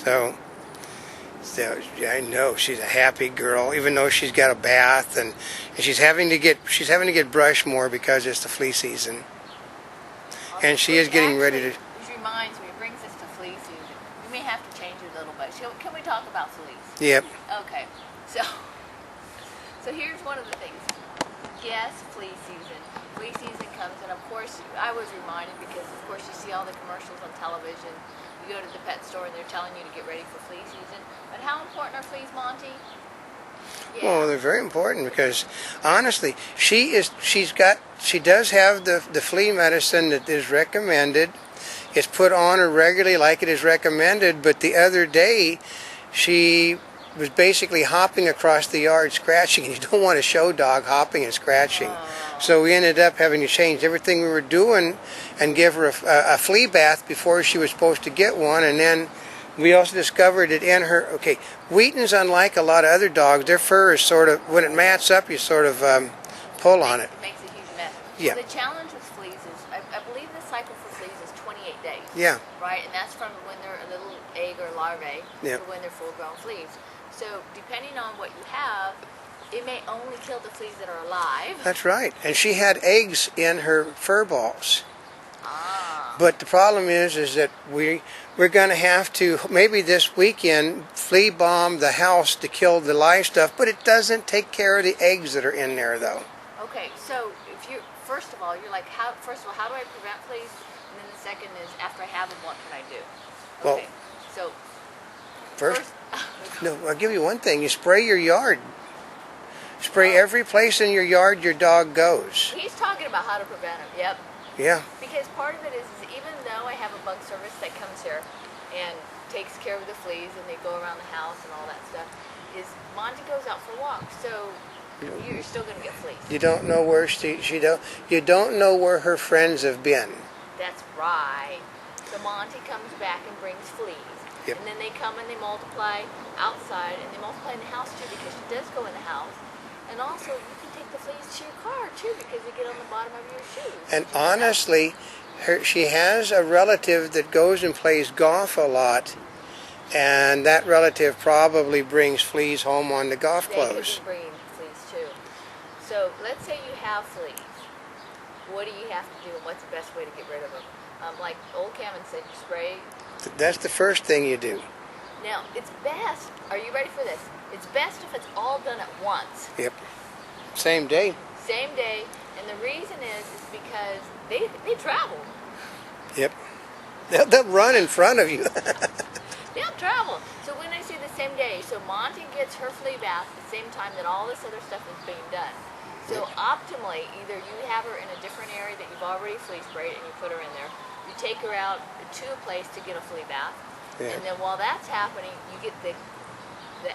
So I know she's a happy girl, even though she's got a bath and she's having to get brushed more because it's the flea season. And she is getting ready to. Which reminds me, it brings us to flea season. We may have to change it a little bit. Can we talk about fleas? Yep. Okay. So here's one of the things. Yes, flea season. Flea season comes, and of course, I was reminded because, of course, you see all the commercials on television. You go to the pet store and they're telling you to get ready for flea season. But how important are fleas, Monte? Yeah. Well, they're very important because, honestly, she does have the flea medicine that is recommended. It's put on her regularly like it is recommended, but the other day she was basically hopping across the yard scratching, and you don't want a show dog hopping and scratching. So we ended up having to change everything we were doing and give her a flea bath before she was supposed to get one. And then we also discovered that in her, Wheaton's, unlike a lot of other dogs, their fur is sort of, when it mats up, you sort of pull on it. It makes a huge mess. Yeah. So the challenge with fleas is, I believe the cycle for fleas is 28 days. Yeah. Right? And that's from when they're a little egg or larvae Yeah. to when they're full-grown fleas. So depending on what you have, it may only kill the fleas that are alive. That's right. And she had eggs in her fur balls. Ah. But the problem is that we're going to have to, maybe this weekend, flea bomb the house to kill the live stuff, but it doesn't take care of the eggs that are in there, though. Okay, so if you, first of all, you're like, how do I prevent fleas? And then the second is, after I have them, what can I do? Okay, well, so first no, I'll give you one thing. You spray your yard. Spray every place in your yard your dog goes. He's talking about how to prevent them, yep. Yeah. Because part of it is even though I have a bug service that comes here and takes care of the fleas and they go around the house and all that stuff, is Monte goes out for walks, so you're still going to get fleas. You don't know where you don't know where her friends have been. That's right. So Monte comes back and brings fleas. Yep. And then they come and they multiply outside and they multiply in the house too because she does go in the house. And also, you can take the fleas to your car, too, because they get on the bottom of your shoes. And honestly, she has a relative that goes and plays golf a lot, and that relative probably brings fleas home on the golf clothes. They could be bringing fleas, too. So, let's say you have fleas. What do you have to do, and what's the best way to get rid of them? Like Oldecam said, you spray. That's the first thing you do. Now, it's best, are you ready for this? It's best if it's all done at once. Yep. Same day. Same day. And the reason is because they travel. Yep. They'll run in front of you. They'll travel. So when I say the same day, so Monte gets her flea bath at the same time that all this other stuff is being done. So optimally, either you have her in a different area that you've already flea sprayed and you put her in there. You take her out to a place to get a flea bath. Yeah. And then while that's happening, you get the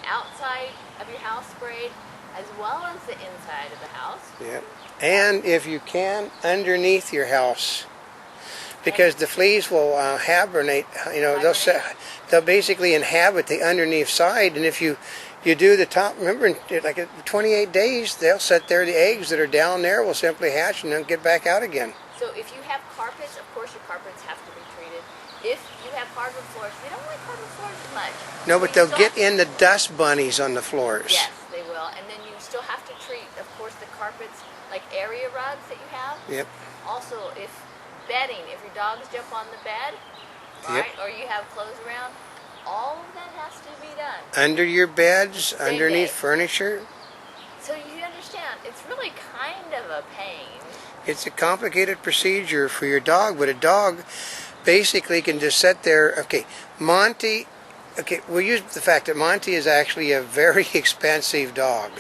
outside of your house sprayed as well as the inside of the house. Yeah. And if you can, underneath your house. Because the fleas will hibernate, they'll basically inhabit the underneath side, and if you do the top, remember, like 28 days, they'll sit there, the eggs that are down there will simply hatch and then get back out again. So if you have carpets, of course your carpets have to be treated. If you have hardwood floors, they don't like hardwood floors as much. No, but they'll get in the dust bunnies on the floors. Yes, they will. And then you still have to treat, of course, the carpets, like area rugs that you have. Yep. Also, if bedding, if your dogs jump on the bed, right, or you have clothes around, all of that has to be done. Under your beds, underneath furniture. So you understand, it's really kind of a pain. It's a complicated procedure for your dog, but a dog basically can just sit there. Okay, Monte, we'll use the fact that Monte is actually a very expensive dog.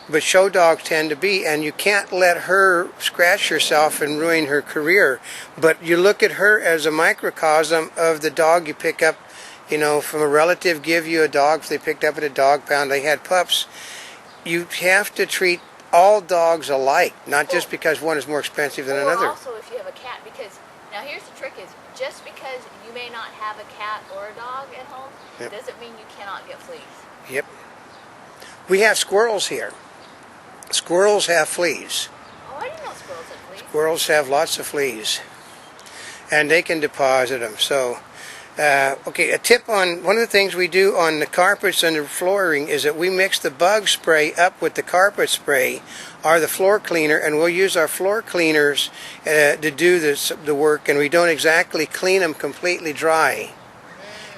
But show dogs tend to be, and you can't let her scratch herself and ruin her career. But you look at her as a microcosm of the dog you pick up, from a relative give you a dog, if they picked up at a dog pound, they had pups. You have to treat all dogs alike, not just because one is more expensive than another. Also if you have a cat, because now here's the trick is, just because you may not have a cat or a dog at home, doesn't mean you cannot get fleas. Yep. We have squirrels here. Squirrels have fleas. Oh, I didn't know squirrels had fleas. Squirrels have lots of fleas, and they can deposit them. So Okay, a tip on one of the things we do on the carpets and the flooring is that we mix the bug spray up with the carpet spray or the floor cleaner, and we'll use our floor cleaners to do the work, and we don't exactly clean them completely dry.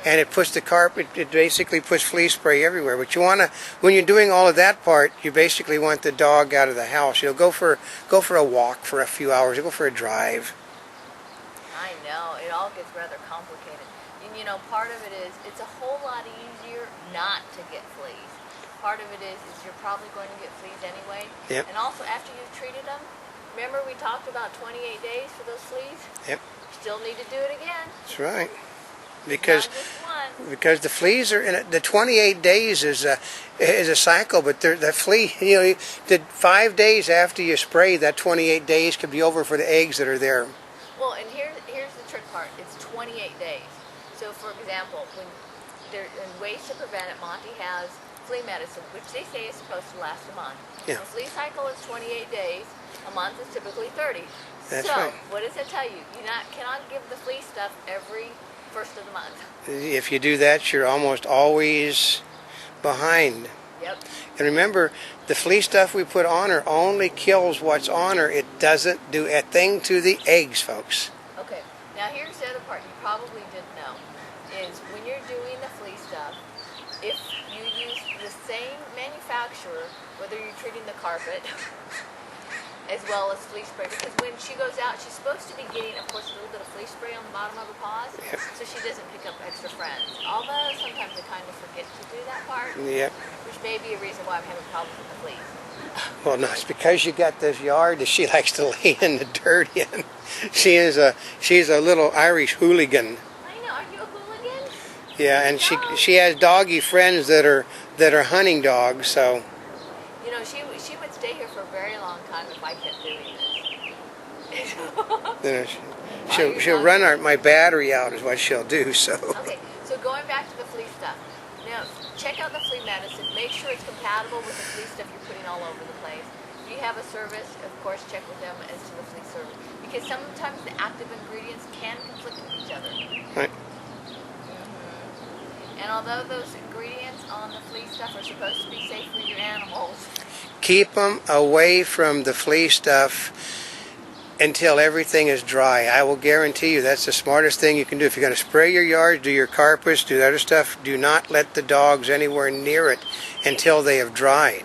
And it puts the carpet, it basically puts flea spray everywhere. But you want to, when you're doing all of that part, you basically want the dog out of the house. You'll go for a walk for a few hours. You'll go for a drive. I know, it all gets rather complicated. And you know, part of it is, it's a whole lot easier not to get fleas. Part of it is you're probably going to get fleas anyway. Yep. And also, after you've treated them, remember we talked about 28 days for those fleas? Yep. Still need to do it again. That's right. Because Not just one. because the fleas are in it. The 28 days is a cycle, but the flea, the 5 days after you spray, that 28 days could be over for the eggs that are there. Well, and here's the trick part. It's 28 days. So, for example, when in ways to prevent it, Monte has flea medicine, which they say is supposed to last a month. Yeah. The flea cycle is 28 days. A month is typically 30. That's so, right. what does it tell you? You cannot give the flea stuff every first of the month. If you do that, you're almost always behind. Yep. And remember, the flea stuff we put on her only kills what's on her. It doesn't do a thing to the eggs, folks. Okay. Now here's the other part you probably didn't know, is when you're doing the flea stuff, if you use the same manufacturer, whether you're treating the carpet, as well as flea spray, because when she goes out, she's supposed to be getting, of course, a little bit of flea spray on the bottom of her paws, Yep. so she doesn't pick up extra friends. Although sometimes they kind of forget to do that part, Yep. which may be a reason why I'm having problems with the fleas. Well, no, it's because you got this yard that she likes to lay in the dirt in. She's a little Irish hooligan. I know. Are you a hooligan? Yeah, and No. she has doggy friends that are hunting dogs. So You know, she would stay here for a very long time if I kept doing this. she'll run my battery out is what she'll do. So Okay, so going back to the flea stuff. Now, check out the flea medicine. Make sure it's compatible with the flea stuff you're putting all over the place. If you have a service, of course, check with them as to the flea service. Because sometimes the active ingredients can conflict with each other. right. And although those ingredients on the flea stuff are supposed to be safe for your animals, Keep them away from the flea stuff until everything is dry. I will guarantee you that's the smartest thing you can do. If you're going to spray your yard, do your carpets, do other stuff, do not let the dogs anywhere near it until they have dried.